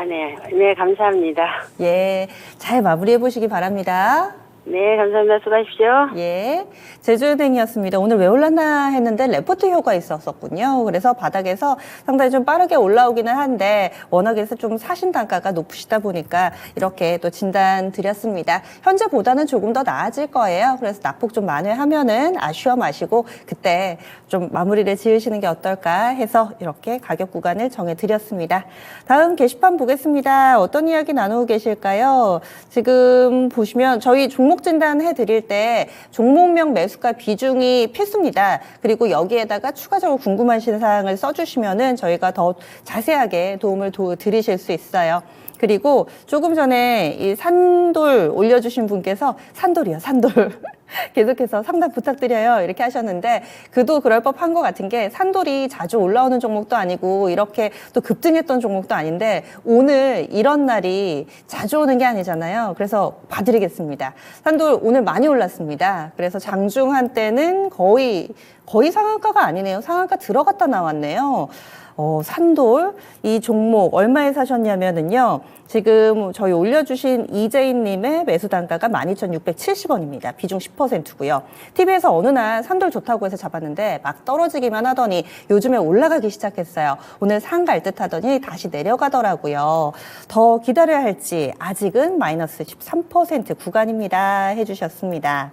네, 감사합니다. 예, 잘 마무리해 보시기 바랍니다. 네, 감사합니다. 수고하십시오. 예, 제주은행이었습니다. 오늘 왜 올랐나 했는데 레포트 효과 있었었군요. 그래서 바닥에서 상당히 좀 빠르게 올라오기는 한데 워낙에 좀 사신 단가가 높으시다 보니까 이렇게 또 진단 드렸습니다. 현재보다는 조금 더 나아질 거예요. 그래서 낙폭 좀 만회하면은 아쉬워 마시고 그때 좀 마무리를 지으시는 게 어떨까 해서 이렇게 가격 구간을 정해드렸습니다. 다음 게시판 보겠습니다. 어떤 이야기 나누고 계실까요? 지금 보시면 저희 종목 진단 해드릴 때 종목명 매수가 비중이 필수입니다. 그리고 여기에다가 추가적으로 궁금하신 사항을 써주시면은 저희가 더 자세하게 도움을 드리실 수 있어요. 그리고 조금 전에 이 산돌 올려주신 분께서 산돌이요, 산돌. 계속해서 상담 부탁드려요 이렇게 하셨는데 그도 그럴 법한 것 같은 게 산돌이 자주 올라오는 종목도 아니고 이렇게 또 급등했던 종목도 아닌데 오늘 이런 날이 자주 오는 게 아니잖아요. 그래서 봐드리겠습니다. 산돌 오늘 많이 올랐습니다. 그래서 장중 한때는 거의 상한가가 아니네요. 상한가 들어갔다 나왔네요. 산돌 이 종목 얼마에 사셨냐면은요. 지금 저희 올려주신 이재인님의 매수 단가가 12,670원입니다. 비중 10%고요. TV에서 어느 날 산돌 좋다고 해서 잡았는데 막 떨어지기만 하더니 요즘에 올라가기 시작했어요. 오늘 상 갈 듯 하더니 다시 내려가더라고요. 더 기다려야 할지 아직은 마이너스 13% 구간입니다. 해주셨습니다.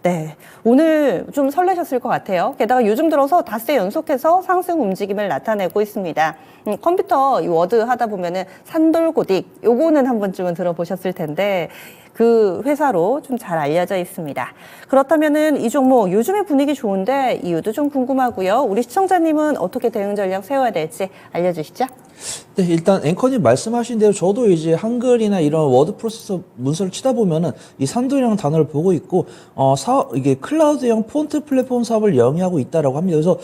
네, 오늘 좀 설레셨을 것 같아요. 게다가 요즘 들어서 닷새 연속해서 상승 움직임을 나타내고 있습니다. 컴퓨터 이 워드 하다 보면은 산돌고딕 요거는 한 번쯤은 들어보셨을 텐데 그 회사로 좀 잘 알려져 있습니다. 그렇다면은 이 종목 요즘에 분위기 좋은데 이유도 좀 궁금하고요. 우리 시청자님은 어떻게 대응 전략 세워야 될지 알려주시죠. 네, 일단 앵커님 말씀하신 대로 저도 이제 한글이나 이런 워드 프로세서 문서를 치다 보면은 이 산돌이라는 단어를 보고 있고 이게 클라우드형 폰트 플랫폼 사업을 영위하고 있다라고 합니다. 그래서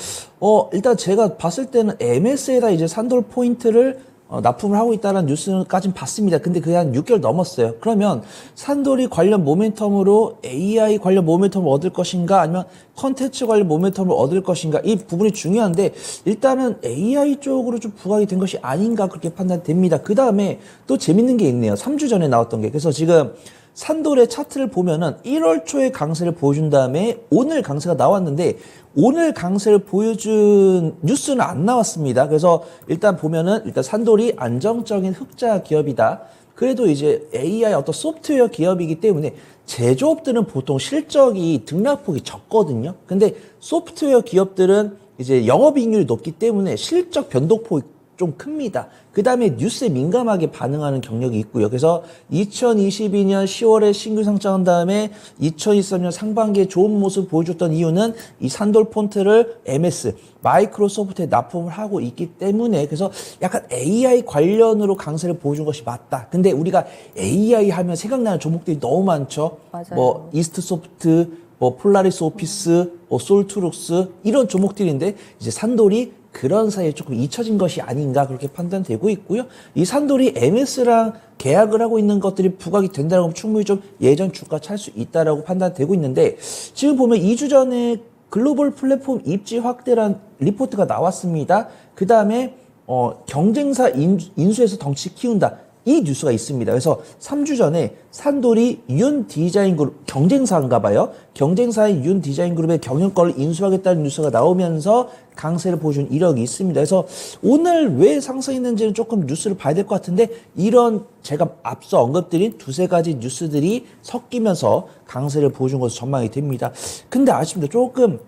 일단 제가 봤을 때는 MS에다 이제 산돌 포인트를 납품을 하고 있다는 뉴스까지는 봤습니다. 근데 그게 한 6개월 넘었어요. 그러면 산돌이 관련 모멘텀으로 AI 관련 모멘텀을 얻을 것인가 아니면 컨텐츠 관련 모멘텀을 얻을 것인가 이 부분이 중요한데 일단은 AI 쪽으로 좀 부각이 된 것이 아닌가 그렇게 판단됩니다. 그 다음에 또 재밌는 게 있네요. 3주 전에 나왔던 게. 그래서 지금 산돌의 차트를 보면은 1월 초에 강세를 보여준 다음에 오늘 강세가 나왔는데 오늘 강세를 보여준 뉴스는 안 나왔습니다. 그래서 일단 보면은 일단 산돌이 안정적인 흑자 기업이다. 그래도 이제 AI 어떤 소프트웨어 기업이기 때문에 제조업들은 보통 실적이 등락폭이 적거든요. 근데 소프트웨어 기업들은 이제 영업이익률이 높기 때문에 실적 변동폭이 좀 큽니다. 그 다음에 뉴스에 민감하게 반응하는 경력이 있고요. 그래서 2022년 10월에 신규 상장한 다음에 2023년 상반기에 좋은 모습 보여줬던 이유는 이 산돌 폰트를 MS, 마이크로소프트에 납품을 하고 있기 때문에 그래서 약간 AI 관련으로 강세를 보여준 것이 맞다. 근데 우리가 AI 하면 생각나는 종목들이 너무 많죠. 맞아요. 뭐 이스트소프트, 뭐 폴라리스 오피스, 뭐 솔트룩스 이런 종목들인데 이제 산돌이 그런 사이에 조금 잊혀진 것이 아닌가 그렇게 판단되고 있고요. 이 산돌이 MS랑 계약을 하고 있는 것들이 부각이 된다고 하면 충분히 좀 예전 주가 찰 수 있다라고 판단되고 있는데 지금 보면 2주 전에 글로벌 플랫폼 입지 확대란 리포트가 나왔습니다. 그 다음에 경쟁사 인수해서 덩치 키운다. 이 뉴스가 있습니다. 그래서 3주 전에 산돌이 윤 디자인 그룹, 경쟁사인가 봐요. 경쟁사인 윤 디자인 그룹의 경영권을 인수하겠다는 뉴스가 나오면서 강세를 보여준 이력이 있습니다. 그래서 오늘 왜 상승했는지는 조금 뉴스를 봐야 될 것 같은데 이런 제가 앞서 언급드린 두세 가지 뉴스들이 섞이면서 강세를 보여준 것으로 전망이 됩니다. 근데 아쉽습니다. 조금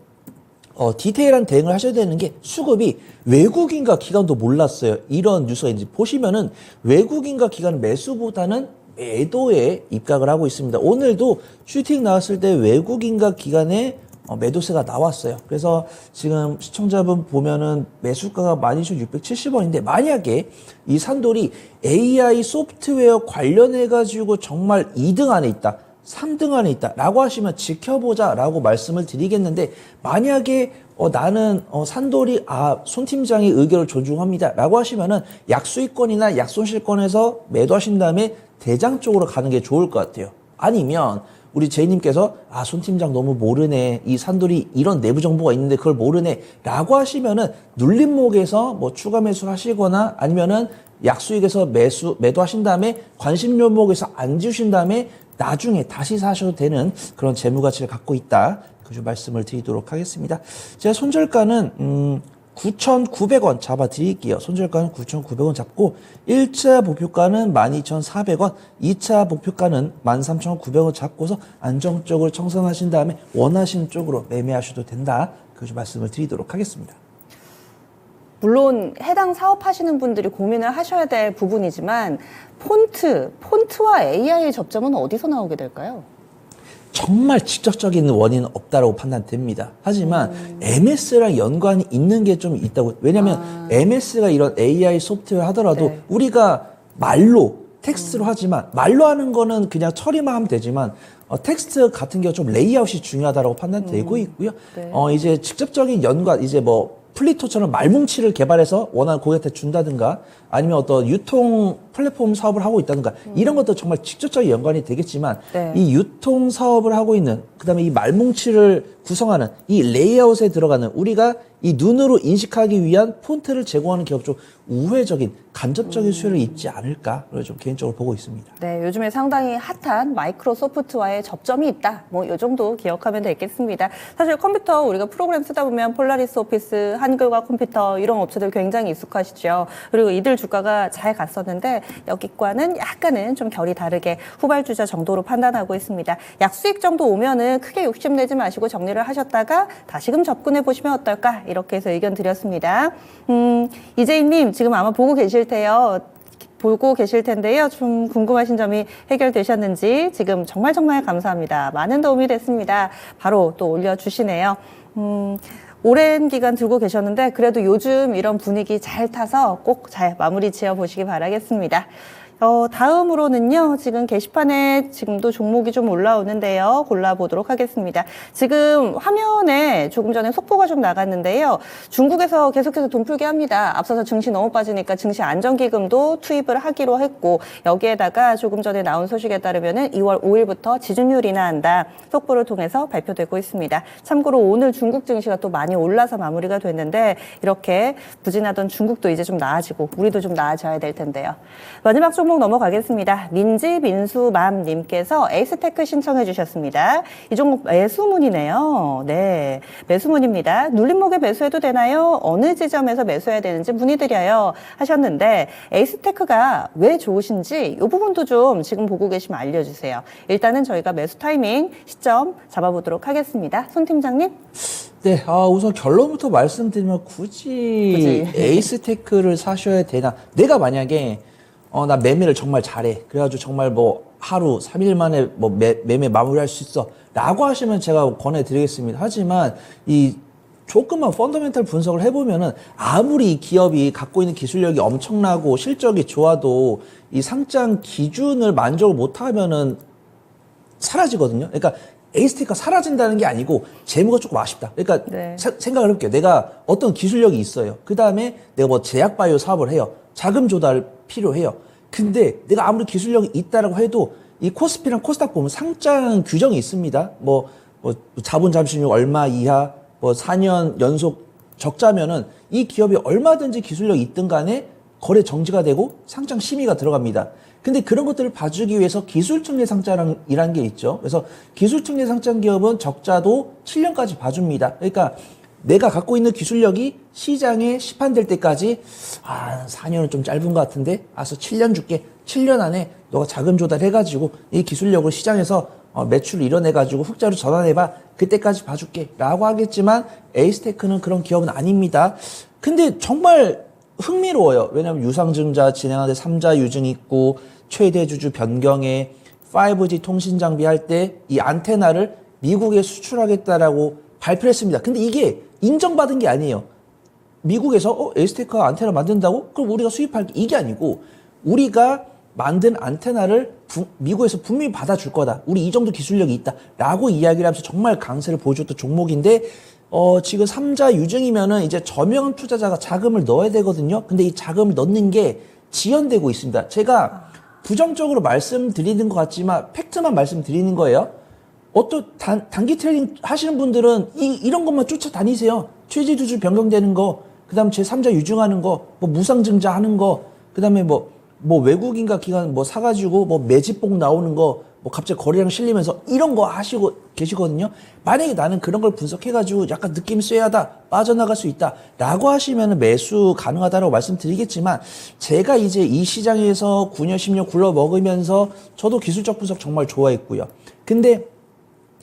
디테일한 대응을 하셔야 되는 게 수급이 외국인과 기관도 몰랐어요. 이런 뉴스가 이제 보시면은 외국인과 기관은 매수보다는 매도에 입각을 하고 있습니다. 오늘도 슈팅 나왔을 때 외국인과 기관의 매도세가 나왔어요. 그래서 지금 시청자분 보면은 매수가가 12,670원인데 만약에 이 산돌이 AI 소프트웨어 관련해가지고 정말 2등 안에 있다. 3등 안에 있다 라고 하시면 지켜보자 라고 말씀을 드리겠는데 만약에 나는 산돌이 손 팀장의 의견을 존중합니다 라고 하시면은 약수익권이나 약손실권에서 매도하신 다음에 대장 쪽으로 가는 게 좋을 것 같아요. 아니면 우리 제이님께서 손 팀장 너무 모르네, 이 산돌이 이런 내부 정보가 있는데 그걸 모르네 라고 하시면은 눌림목에서 뭐 추가 매수를 하시거나 아니면은 약수익에서 매도하신 다음에 관심 묘목에서 안 지우신 다음에 나중에 다시 사셔도 되는 그런 재무 가치를 갖고 있다. 그 말씀을 드리도록 하겠습니다. 제가 손절가는 9,900원 잡아 드릴게요. 손절가는 9,900원 잡고 1차 목표가는 12,400원, 2차 목표가는 13,900원 잡고서 안정적으로 청산하신 다음에 원하시는 쪽으로 매매하셔도 된다. 그 말씀을 드리도록 하겠습니다. 물론 해당 사업하시는 분들이 고민을 하셔야 될 부분이지만 폰트와 AI의 접점은 어디서 나오게 될까요? 정말 직접적인 원인은 없다라고 판단됩니다. 하지만 MS랑 연관이 있는 게 좀 있다고. 왜냐하면 MS가 이런 AI 소프트웨어 하더라도 네. 우리가 말로 텍스트로 하지만 말로 하는 거는 그냥 처리만 하면 되지만 텍스트 같은 경우 좀 레이아웃이 중요하다라고 판단되고 있고요. 네. 이제 직접적인 연관 이제 뭐 플리토처럼 말뭉치를 개발해서 원하는 고객한테 준다든가 아니면 어떤 유통 플랫폼 사업을 하고 있다든가 이런 것도 정말 직접적인 연관이 되겠지만 네. 이 유통 사업을 하고 있는 그다음에 이 말뭉치를 구성하는 이 레이아웃에 들어가는 우리가 이 눈으로 인식하기 위한 폰트를 제공하는 기업 좀 우회적인 간접적인 수혜를 입지 않을까 좀 개인적으로 보고 있습니다. 네, 요즘에 상당히 핫한 마이크로소프트와의 접점이 있다. 뭐 이 정도 기억하면 되겠습니다. 사실 컴퓨터 우리가 프로그램 쓰다 보면 폴라리스 오피스, 한글과 컴퓨터 이런 업체들 굉장히 익숙하시죠. 그리고 이들 주가가 잘 갔었는데 여기과는 약간은 좀 결이 다르게 후발주자 정도로 판단하고 있습니다. 약수익 정도 오면은 크게 욕심내지 마시고 정리를 하셨다가 다시금 접근해 보시면 어떨까 이렇게 해서 의견 드렸습니다. 이재인님 지금 아마 보고 계실 텐데요. 좀 궁금하신 점이 해결되셨는지 지금 정말 감사합니다. 많은 도움이 됐습니다. 바로 또 올려주시네요. 오랜 기간 들고 계셨는데 그래도 요즘 이런 분위기 잘 타서 꼭 잘 마무리 지어 보시기 바라겠습니다. 다음으로는요, 지금 게시판에 지금도 종목이 좀 올라오는데요. 골라보도록 하겠습니다. 지금 화면에 조금 전에 속보가 좀 나갔는데요. 중국에서 계속해서 돈 풀기 합니다. 앞서서 증시 너무 빠지니까 증시 안정기금도 투입을 하기로 했고, 여기에다가 조금 전에 나온 소식에 따르면은 2월 5일부터 지준율 인하한다. 속보를 통해서 발표되고 있습니다. 참고로 오늘 중국 증시가 또 많이 올라서 마무리가 됐는데, 이렇게 부진하던 중국도 이제 좀 나아지고, 우리도 좀 나아져야 될 텐데요. 마지막 종목 넘어가겠습니다. 민지민수맘님께서 에이스테크 신청해 주셨습니다. 이 종목 매수문이네요. 네, 매수문입니다. 눌림목에 매수해도 되나요? 어느 지점에서 매수해야 되는지 문의드려요 하셨는데 에이스테크가 왜 좋으신지 이 부분도 좀 지금 보고 계시면 알려주세요. 일단은 저희가 매수 타이밍, 시점 잡아보도록 하겠습니다. 손 팀장님. 네, 우선 결론부터 말씀드리면 굳이 에이스테크를 사셔야 되나? 내가 만약에 나 매매를 정말 잘해. 그래가지고 정말 뭐 하루 3일 만에 뭐 매매 마무리할 수 있어. 라고 하시면 제가 권해드리겠습니다. 하지만 이 조금만 펀더멘탈 분석을 해보면은 아무리 이 기업이 갖고 있는 기술력이 엄청나고 실적이 좋아도 이 상장 기준을 만족을 못하면은 사라지거든요. 그러니까 에이스테크가 사라진다는 게 아니고 재무가 조금 아쉽다. 그러니까 네. 생각을 해볼게요. 내가 어떤 기술력이 있어요. 그 다음에 내가 뭐 제약바이오 사업을 해요. 자금 조달 필요해요. 근데 내가 아무리 기술력이 있다라고 해도 이 코스피랑 코스닥 보면 상장 규정이 있습니다. 뭐 자본 잠식률 얼마 이하, 뭐 4년 연속 적자면은 이 기업이 얼마든지 기술력이 있든 간에 거래 정지가 되고 상장 심의가 들어갑니다. 근데 그런 것들을 봐주기 위해서 기술특례 상장이라는 게 있죠. 그래서 기술특례 상장 기업은 적자도 7년까지 봐줍니다. 그러니까 내가 갖고 있는 기술력이 시장에 시판될 때까지 4년은 좀 짧은 것 같은데 알았어 7년 줄게. 7년 안에 너가 자금 조달해가지고 이 기술력을 시장에서 매출을 이뤄내가지고 흑자로 전환해봐. 그때까지 봐줄게. 라고 하겠지만 에이스테크는 그런 기업은 아닙니다. 근데 정말 흥미로워요. 왜냐하면 유상증자 진행하는데 3자 유증 있고 최대 주주 변경에 5G 통신 장비 할 때 이 안테나를 미국에 수출하겠다라고 발표를 했습니다. 근데 이게 인정받은 게 아니에요. 미국에서 에이스테크가 안테나 만든다고? 그럼 우리가 수입할게. 이게 아니고 우리가 만든 안테나를 미국에서 분명히 받아줄 거다. 우리 이 정도 기술력이 있다. 라고 이야기를 하면서 정말 강세를 보여줬던 종목인데 지금 3자 유증이면은 이제 저명 투자자가 자금을 넣어야 되거든요. 근데 이 자금을 넣는 게 지연되고 있습니다. 제가 부정적으로 말씀드리는 것 같지만 팩트만 말씀드리는 거예요. 어떤 단기 트레이딩 하시는 분들은 이런 것만 쫓아다니세요. 최지주주 변경되는 거, 그 다음 제3자 유증하는 거, 뭐 무상증자 하는 거, 그 다음에 뭐 외국인과 기관 뭐 사가지고 뭐 매집복 나오는 거, 뭐 갑자기 거래량 실리면서 이런 거 하시고 계시거든요. 만약에 나는 그런 걸 분석해가지고 약간 느낌이 쎄하다, 빠져나갈 수 있다 라고 하시면 매수 가능하다라고 말씀드리겠지만 제가 이제 이 시장에서 9년 10년 굴러 먹으면서 저도 기술적 분석 정말 좋아했고요. 근데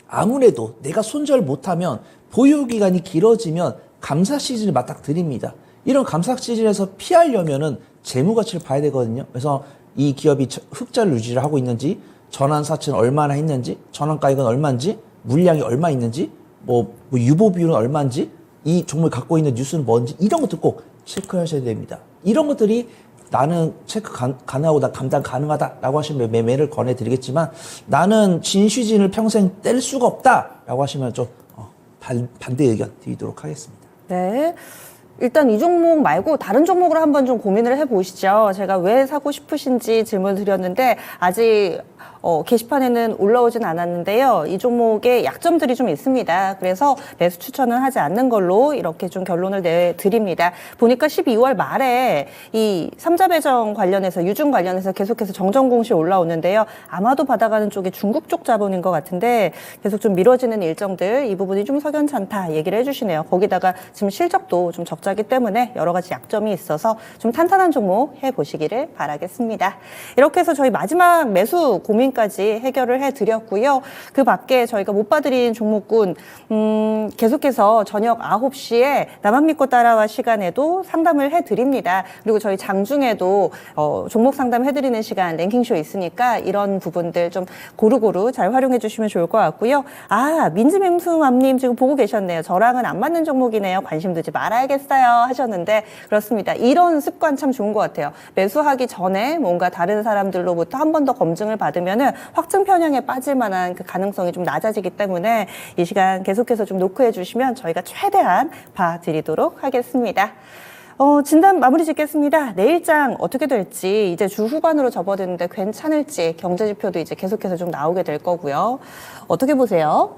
아무래도 내가 손절 못하면 보유기간이 길어지면 감사 시즌을 맞닥뜨립니다. 이런 감사 시즌에서 피하려면은 재무가치를 봐야 되거든요. 그래서 이 기업이 흑자를 유지를 하고 있는지, 전환사채는 얼마나 했는지, 전환가액은 얼마인지, 물량이 얼마 있는지, 뭐 유보 비율은 얼마인지, 이 종목이 갖고 있는 뉴스는 뭔지 이런 것들 꼭 체크하셔야 됩니다. 이런 것들이 나는 체크 가능하고 나 감당 가능하다라고 하시면 매매를 권해드리겠지만 나는 진슈진을 평생 뗄 수가 없다라고 하시면 좀 반대 의견 드리도록 하겠습니다. 네. 일단 이 종목 말고 다른 종목으로 한번 좀 고민을 해보시죠. 제가 왜 사고 싶으신지 질문을 드렸는데 아직 게시판에는 올라오진 않았는데요. 이 종목에 약점들이 좀 있습니다. 그래서 매수 추천은 하지 않는 걸로 이렇게 좀 결론을 내드립니다. 보니까 12월 말에 이 3자 배정 관련해서 유증 관련해서 계속해서 정정 공시 올라오는데요. 아마도 받아가는 쪽이 중국 쪽 자본인 것 같은데 계속 좀 미뤄지는 일정들 이 부분이 좀 석연찮다 얘기를 해주시네요. 거기다가 지금 실적도 좀 적자기 때문에 여러 가지 약점이 있어서 좀 탄탄한 종목 해보시기를 바라겠습니다. 이렇게 해서 저희 마지막 매수 고민까지 해결을 해드렸고요. 그 밖에 저희가 못 봐드린 종목군 계속해서 저녁 9시에 나만 믿고 따라와 시간에도 상담을 해드립니다. 그리고 저희 장중에도 종목 상담 해드리는 시간 랭킹쇼 있으니까 이런 부분들 좀 고루고루 잘 활용해 주시면 좋을 것 같고요. 민지맹수맘님 지금 보고 계셨네요. 저랑은 안 맞는 종목이네요. 관심 두지 말아야겠어요 하셨는데 그렇습니다. 이런 습관 참 좋은 것 같아요. 매수하기 전에 뭔가 다른 사람들로부터 한 번 더 검증을 받으면은 확증 편향에 빠질 만한 그 가능성이 좀 낮아지기 때문에 이 시간 계속해서 좀 노크해 주시면 저희가 최대한 봐드리도록 하겠습니다. 진단 마무리 짓겠습니다. 내일장 어떻게 될지 이제 주 후반으로 접어드는데 괜찮을지 경제지표도 이제 계속해서 좀 나오게 될 거고요. 어떻게 보세요?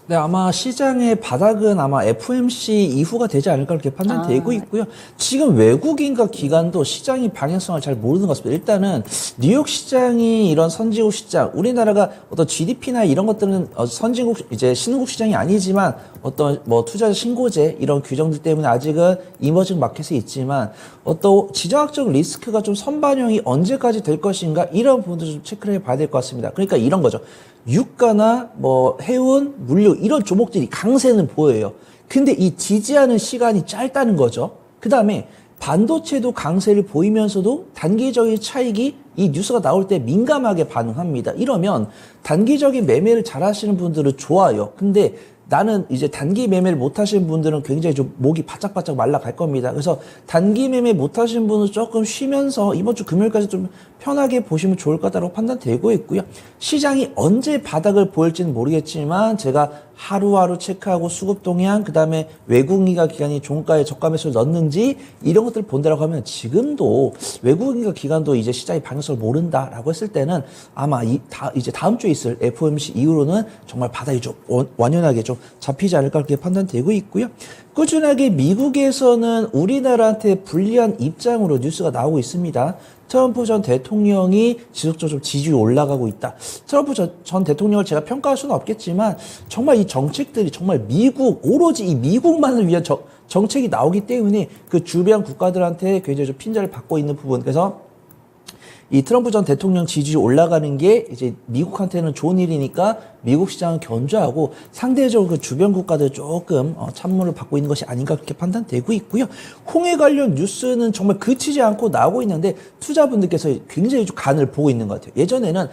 네, 아마 시장의 바닥은 아마 FOMC 이후가 되지 않을까 그렇게 판단되고 있고요. 지금 외국인과 기관도 시장의 방향성을 잘 모르는 것 같습니다. 일단은 뉴욕 시장이 이런 선진국 시장, 우리나라가 어떤 GDP나 이런 것들은 선진국 이제 신흥국 시장이 아니지만 어떤 뭐 투자 신고제 이런 규정들 때문에 아직은 이머징 마켓에 있지만 어떤 지정학적 리스크가 좀 선반영이 언제까지 될 것인가 이런 부분도 좀 체크를 해봐야 될 것 같습니다. 그러니까 이런 거죠. 유가나 뭐 해운, 물류 이런 종목들이 강세는 보여요. 근데 이 지지하는 시간이 짧다는 거죠. 그 다음에 반도체도 강세를 보이면서도 단기적인 차익이 이 뉴스가 나올 때 민감하게 반응합니다. 이러면 단기적인 매매를 잘 하시는 분들은 좋아요. 근데 나는 이제 단기 매매를 못 하시는 분들은 굉장히 좀 목이 바짝바짝 말라갈 겁니다. 그래서 단기 매매 못 하시는 분은 조금 쉬면서 이번 주 금요일까지 좀 편하게 보시면 좋을 거다라고 판단되고 있고요. 시장이 언제 바닥을 보일지는 모르겠지만 제가 하루하루 체크하고 수급 동향, 그 다음에 외국인가 기관이 종가에 저가 매수를 넣는지 이런 것들을 본다라고 하면 지금도 외국인가 기관도 이제 시장의 방향성을 모른다라고 했을 때는 아마 이제 다음 주에 있을 FOMC 이후로는 정말 바닥이 좀 완연하게 좀 잡히지 않을까 그렇게 판단되고 있고요. 꾸준하게 미국에서는 우리나라한테 불리한 입장으로 뉴스가 나오고 있습니다. 트럼프 전 대통령이 지속적으로 좀 지지율이 올라가고 있다. 트럼프 전 대통령을 제가 평가할 수는 없겠지만 정말 이 정책들이 정말 오로지 이 미국만을 위한 정책이 나오기 때문에 그 주변 국가들한테 굉장히 좀 핀자를 받고 있는 부분. 그래서 이 트럼프 전 대통령 지지율이 올라가는 게 이제 미국한테는 좋은 일이니까 미국 시장은 견조하고 상대적으로 그 주변 국가들 조금 찬물을 받고 있는 것이 아닌가 그렇게 판단되고 있고요. 홍해 관련 뉴스는 정말 그치지 않고 나오고 있는데 투자분들께서 굉장히 좀 간을 보고 있는 것 같아요. 예전에는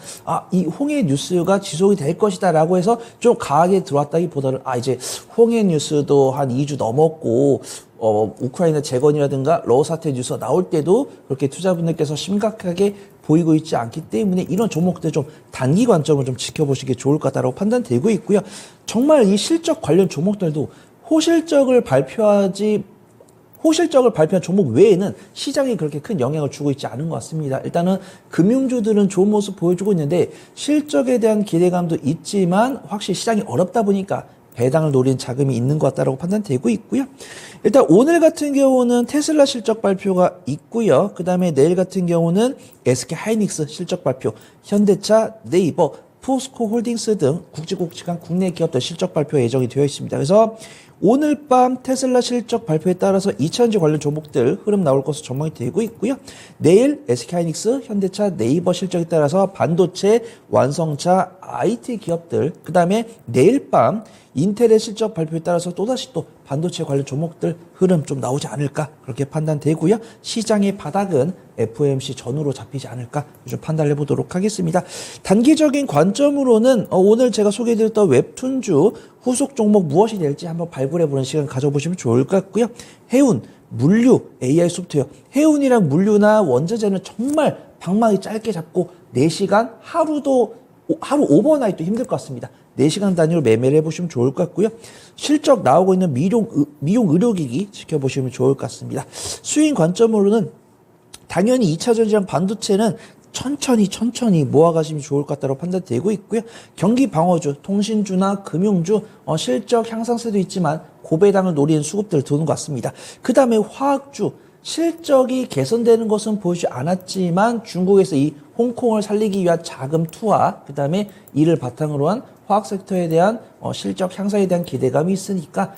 이 홍해 뉴스가 지속이 될 것이다라고 해서 좀 강하게 들어왔다기보다는 이제 홍해 뉴스도 한 2주 넘었고 우크라이나 재건이라든가 러우 사태 뉴스가 나올 때도 그렇게 투자분들께서 심각하게 보이고 있지 않기 때문에 이런 종목들 좀 단기 관점을 좀 지켜보시기 좋을 것 같다고 판단되고 있고요. 정말 이 실적 관련 종목들도 호실적을 발표한 종목 외에는 시장이 그렇게 큰 영향을 주고 있지 않은 것 같습니다. 일단은 금융주들은 좋은 모습 보여주고 있는데 실적에 대한 기대감도 있지만 확실히 시장이 어렵다 보니까 배당을 노린 자금이 있는 것 같다고 판단되고 있고요. 일단 오늘 같은 경우는 테슬라 실적 발표가 있고요. 그 다음에 내일 같은 경우는 SK 하이닉스 실적 발표, 현대차, 네이버, 포스코 홀딩스 등 굵직굵직한 국내 기업들 실적 발표 예정이 되어 있습니다. 그래서 오늘 밤 테슬라 실적 발표에 따라서 2차전지 관련 종목들 흐름 나올 것으로 전망이 되고 있고요. 내일 SK하이닉스, 현대차, 네이버 실적에 따라서 반도체, 완성차, IT 기업들, 그 다음에 내일 밤 인텔의 실적 발표에 따라서 또다시 또 반도체 관련 종목들 흐름 좀 나오지 않을까 그렇게 판단되고요. 시장의 바닥은 FOMC 전후로 잡히지 않을까 좀 판단해 보도록 하겠습니다. 단기적인 관점으로는 오늘 제가 소개해드렸던 웹툰주 후속 종목 무엇이 될지 한번 발굴해보는 시간 가져보시면 좋을 것 같고요. 해운, 물류, AI 소프트웨어, 해운이랑 물류나 원자재는 정말 방망이 짧게 잡고 4시간 하루 오버나잇도 힘들 것 같습니다. 4시간 단위로 매매를 해보시면 좋을 것 같고요. 실적 나오고 있는 미용 의료기기 지켜보시면 좋을 것 같습니다. 수익 관점으로는 당연히 2차전지랑 반도체는 천천히 모아가시면 좋을 것 같다고 판단되고 있고요. 경기 방어주, 통신주나 금융주 실적 향상세도 있지만 고배당을 노리는 수급들을 두는 것 같습니다. 그 다음에 화학주, 실적이 개선되는 것은 보이지 않았지만 중국에서 이 홍콩을 살리기 위한 자금 투하, 그 다음에 이를 바탕으로 한 화학 섹터에 대한 실적 향상에 대한 기대감이 있으니까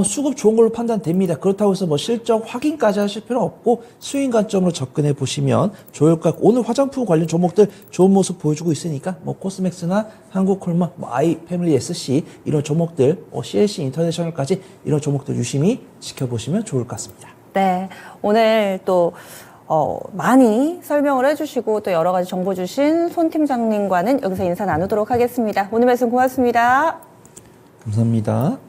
수급 좋은 걸로 판단됩니다. 그렇다고 해서 실적 확인까지 하실 필요는 없고 수익 관점으로 접근해 보시면 좋을 것 같고, 오늘 화장품 관련 종목들 좋은 모습 보여주고 있으니까 코스맥스나 한국콜마, 아이패밀리 SC 이런 종목들, CLC 인터내셔널까지 이런 종목들 유심히 지켜보시면 좋을 것 같습니다. 네, 오늘 또 많이 설명을 해주시고 또 여러 가지 정보 주신 손 팀장님과는 여기서 인사 나누도록 하겠습니다. 오늘 말씀 고맙습니다. 감사합니다.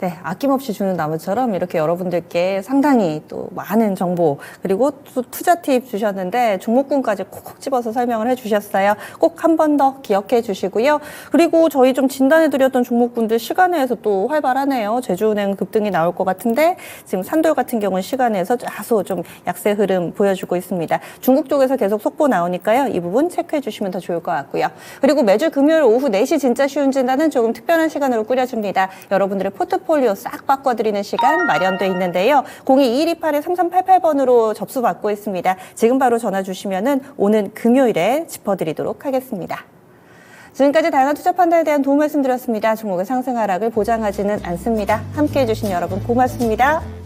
네, 아낌없이 주는 나무처럼 이렇게 여러분들께 상당히 또 많은 정보 그리고 또 투자 팁 주셨는데 종목군까지 콕콕 집어서 설명을 해주셨어요. 꼭 한 번 더 기억해 주시고요. 그리고 저희 좀 진단해드렸던 종목군들 시간에서 또 활발하네요. 제주은행 급등이 나올 것 같은데 지금 산돌 같은 경우는 시간에서 다소 좀 약세 흐름 보여주고 있습니다. 중국 쪽에서 계속 속보 나오니까요. 이 부분 체크해 주시면 더 좋을 것 같고요. 그리고 매주 금요일 오후 4시 진짜 쉬운 진단은 조금 특별한 시간으로 꾸려집니다. 여러분들의 포트폴리오 싹 바꿔드리는 시간 마련돼 있는데요. 02-128-3388번으로 접수받고 있습니다. 지금 바로 전화 주시면은 오는 금요일에 짚어드리도록 하겠습니다. 지금까지 다양한 투자 판단에 대한 도움 말씀드렸습니다. 종목의 상승 하락을 보장하지는 않습니다. 함께해 주신 여러분 고맙습니다.